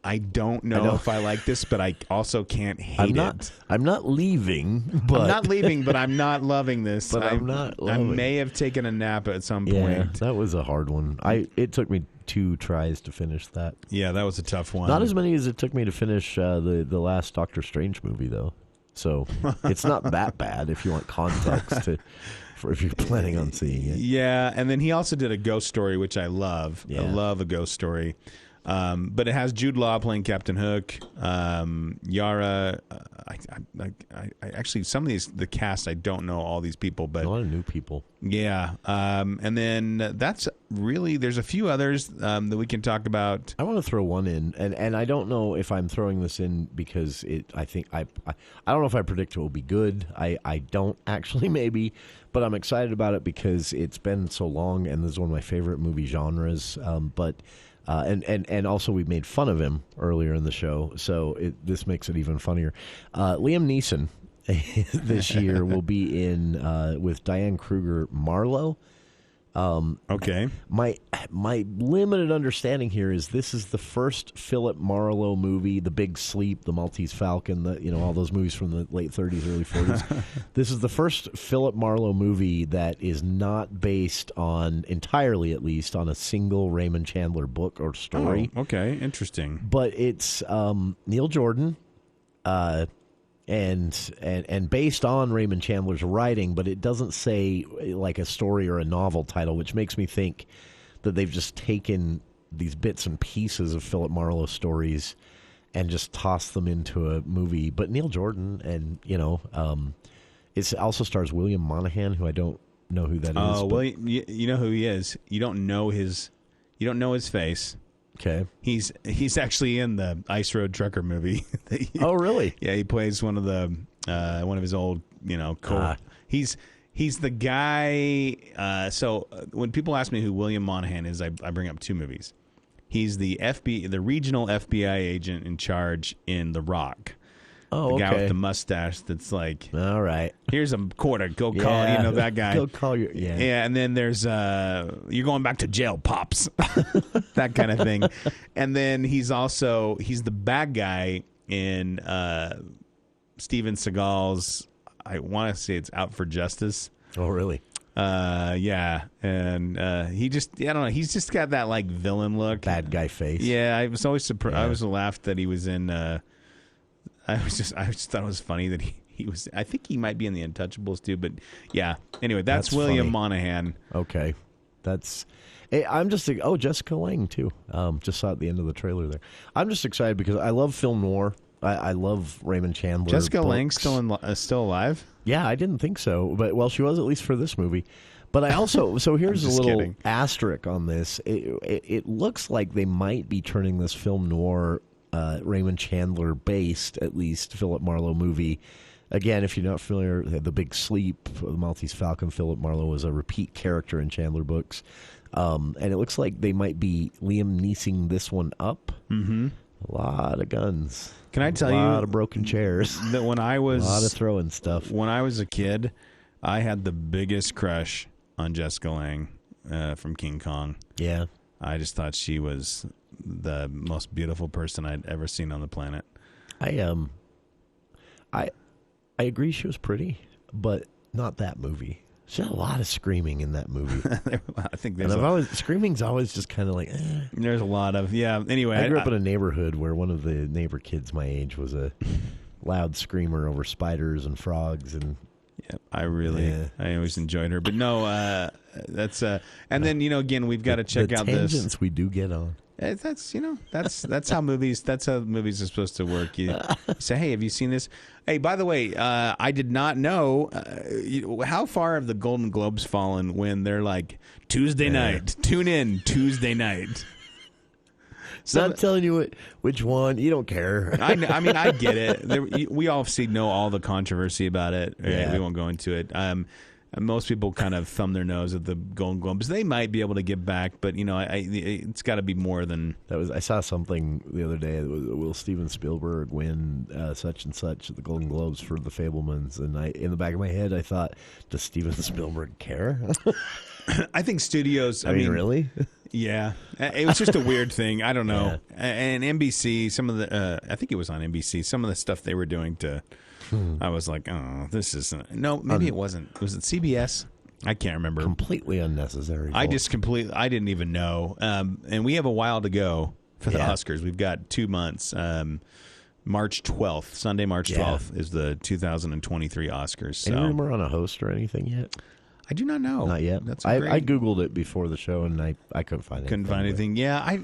I don't know if I like this, but I also can't hate it. I'm not leaving, but... I'm not leaving, but I'm not loving this. But I'm not loving. I may have taken a nap at some point. Yeah, that was a hard one. It took me 2 tries to finish that. Yeah, that was a tough one. Not as many as it took me to finish the last Doctor Strange movie, though. So it's not that bad if you want context if you're planning on seeing it. Yeah, and then he also did a ghost story, which I love. I love a ghost story. But it has Jude Law playing Captain Hook, Yara. I actually, some of the cast, I don't know all these people, but a lot of new people. Yeah. And then that's really, there's a few others that we can talk about. I want to throw one in, and I don't know if I'm throwing this in because I don't know if I predict it will be good. I don't actually, maybe, but I'm excited about it because it's been so long, and this is one of my favorite movie genres. And also we made fun of him earlier in the show, so this makes it even funnier. Liam Neeson this year will be in with Diane Kruger, Marlowe. Okay. My limited understanding here is this is the first Philip Marlowe movie, The Big Sleep, The Maltese Falcon, all those movies from the late 30s, early 40s. This is the first Philip Marlowe movie that is not based on, entirely at least, on a single Raymond Chandler book or story. Oh, okay, interesting. But it's Neil Jordan, and based on Raymond Chandler's writing, but it doesn't say like a story or a novel title, which makes me think that they've just taken these bits and pieces of Philip Marlowe stories and just tossed them into a movie. But Neil Jordan, and it also stars William Monahan, who I don't know who that is. Oh, well, you know who he is. You don't know his face. Okay. He's actually in the Ice Road Trucker movie. Oh, really? Yeah, he plays one of his old, He's the guy. So when people ask me who William Monahan is, I bring up 2 movies. He's the regional FBI agent in charge in The Rock. Oh, the guy okay. with the mustache that's like, all right, here's a quarter. Go call, that guy. Go call your, Yeah, and then there's, you're going back to jail, Pops. That kind of thing. And then he's the bad guy in Steven Seagal's, I want to say it's Out for Justice. Oh, really? Yeah. And he just, I don't know, he's just got that like villain look. Bad guy face. Yeah, I was always surprised. I always laughed that he was in, I just thought it was funny that he was. I think he might be in the Untouchables too. But yeah. Anyway, that's William Monahan. Okay, I'm just. Oh, Jessica Lange too. Just saw at the end of the trailer there. I'm just excited because I love film noir. I love Raymond Chandler. Jessica books. Lange still alive? Yeah, I didn't think so, but she was at least for this movie. But I also so here's a little asterisk on this. It looks like they might be turning this film noir. Raymond Chandler based, at least, Philip Marlowe movie. Again, if you're not familiar, The Big Sleep, The Maltese Falcon, Philip Marlowe was a repeat character in Chandler books. And it looks like they might be Liam Neesoning this one up. Mm-hmm. A lot of guns. Can I tell you? A lot of broken chairs. That when I was... a lot of throwing stuff. When I was a kid, I had the biggest crush on Jessica Lange from King Kong. Yeah. I just thought she was the most beautiful person I'd ever seen on the planet. I agree she was pretty, but not that movie. There's a lot of screaming in that movie. I think screaming's always just kind of like. There's a lot of Anyway, I grew up in a neighborhood where one of the neighbor kids my age was a loud screamer over spiders and frogs and. Yeah, I always enjoyed her, but no, that's and then again we've got to check out tangents this. We do get on. That's how movies are supposed to work. You say, hey, have you seen this? Hey, by the way, I did not know how far have the Golden Globes fallen when they're like Tuesday night. Tune in Tuesday night. So I'm telling you which one. You don't care. I mean, I get it. We obviously know all the controversy about it. Yeah. We won't go into it. Most people kind of thumb their nose at the Golden Globes. They might be able to get back, but it's got to be more than that. I saw something the other day. Will Steven Spielberg win such and such at the Golden Globes for The Fabelmans? And in the back of my head, I thought, does Steven Spielberg care? I think studios. I mean, really? Yeah, it was just a weird thing. I don't know. Yeah. And NBC, some of the, I think it was on NBC, some of the stuff they were doing to, I was like, oh, this isn't. No, maybe it wasn't. Was it CBS? I can't remember. Completely unnecessary. I didn't even know. And we have a while to go for the Oscars. We've got 2 months. March 12th, Sunday, March 12th is the 2023 Oscars. So. Any rumor on a host or anything yet? I do not know. Not yet. I Googled it before the show, and I couldn't find anything. Couldn't find anything. Yeah,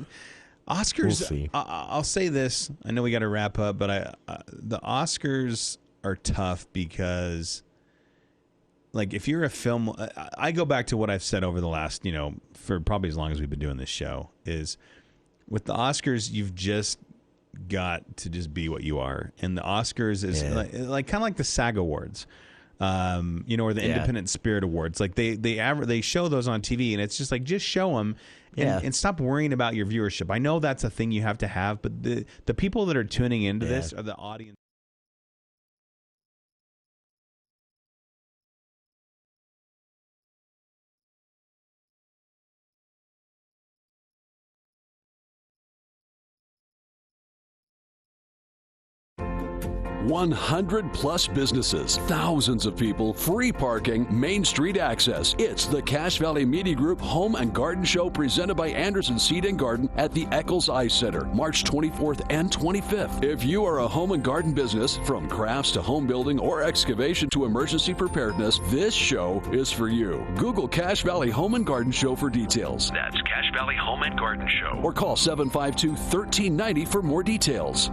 Oscars. We'll see. I'll say this. I know we got to wrap up, but the Oscars are tough because, like, if you're a film, I go back to what I've said over the last, for probably as long as we've been doing this show, is with the Oscars, you've just got to just be what you are, and the Oscars is like kind of like the SAG Awards. Or the Independent Spirit Awards. Like they show those on TV, and it's just like, just show them and stop worrying about your viewership. I know that's a thing you have to have, but the people that are tuning into this are the audience. +100 businesses, thousands of people, free parking, Main Street access. It's the Cache Valley Media Group Home and Garden Show presented by Anderson Seed and Garden at the Eccles Eye Center, March 24th and 25th. If you are a home and garden business, from crafts to home building or excavation to emergency preparedness, this show is for you. Google Cache Valley Home and Garden Show for details. That's Cache Valley Home and Garden Show. Or call 752-1390 for more details.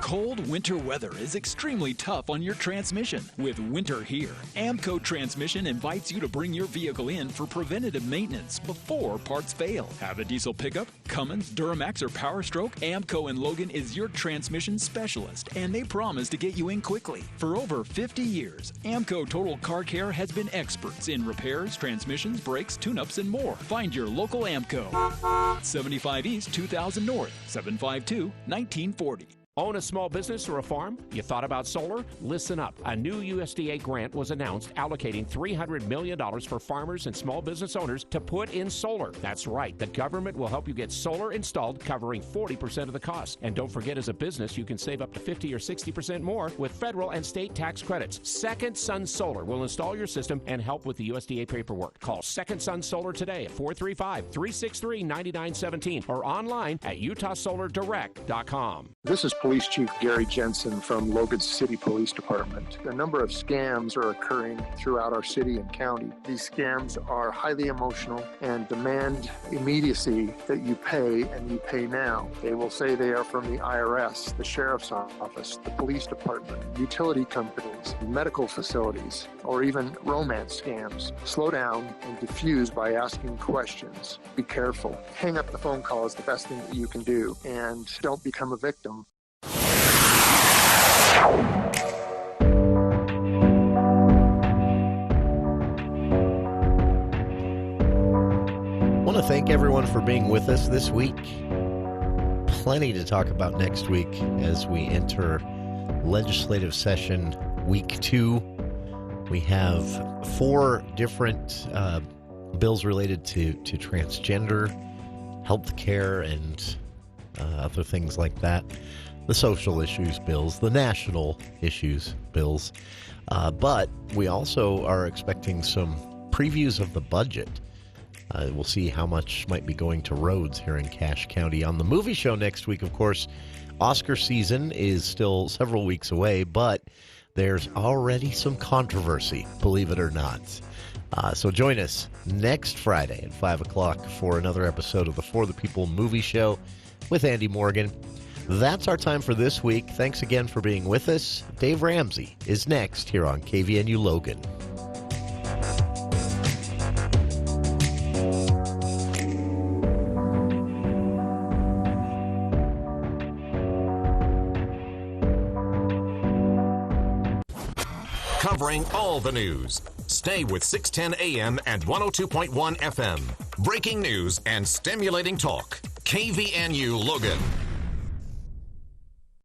Cold winter weather is extremely tough on your transmission. With winter here, Amco Transmission invites you to bring your vehicle in for preventative maintenance before parts fail. Have a diesel pickup, Cummins, Duramax, or Power Stroke? Amco in Logan is your transmission specialist, and they promise to get you in quickly. For over 50 years, Amco Total Car Care has been experts in repairs, transmissions, brakes, tune-ups, and more. Find your local Amco. 75 East, 2000 North, 752-1940. Own a small business or a farm? You thought about solar? Listen up. A new USDA grant was announced allocating $300 million for farmers and small business owners to put in solar. That's right. The government will help you get solar installed, covering 40% of the cost. And don't forget, as a business, you can save up to 50 or 60% more with federal and state tax credits. Second Sun Solar will install your system and help with the USDA paperwork. Call Second Sun Solar today at 435-363-9917 or online at utahsolardirect.com. This is Police Chief Gary Jensen from Logan City Police Department. A number of scams are occurring throughout our city and county. These scams are highly emotional and demand immediacy that you pay, and you pay now. They will say they are from the IRS, the Sheriff's Office, the Police Department, utility companies, medical facilities, or even romance scams. Slow down and diffuse by asking questions. Be careful. Hang up the phone call is the best thing that you can do, and don't become a victim. I want to thank everyone for being with us this week. Plenty to talk about next week as we enter legislative session week 2. We have 4 different bills related to transgender, health care, and other things like that. The social issues bills, the national issues bills. But we also are expecting some previews of the budget. We'll see how much might be going to roads here in Cache County. On the movie show next week, of course, Oscar season is still several weeks away, but there's already some controversy, believe it or not. So join us next Friday at 5 o'clock for another episode of the For the People Movie Show with Andy Morgan. That's our time for this week. Thanks again for being with us. Dave Ramsey is next here on KVNU Logan. Covering all the news. Stay with 610 AM and 102.1 FM. Breaking news and stimulating talk. KVNU Logan.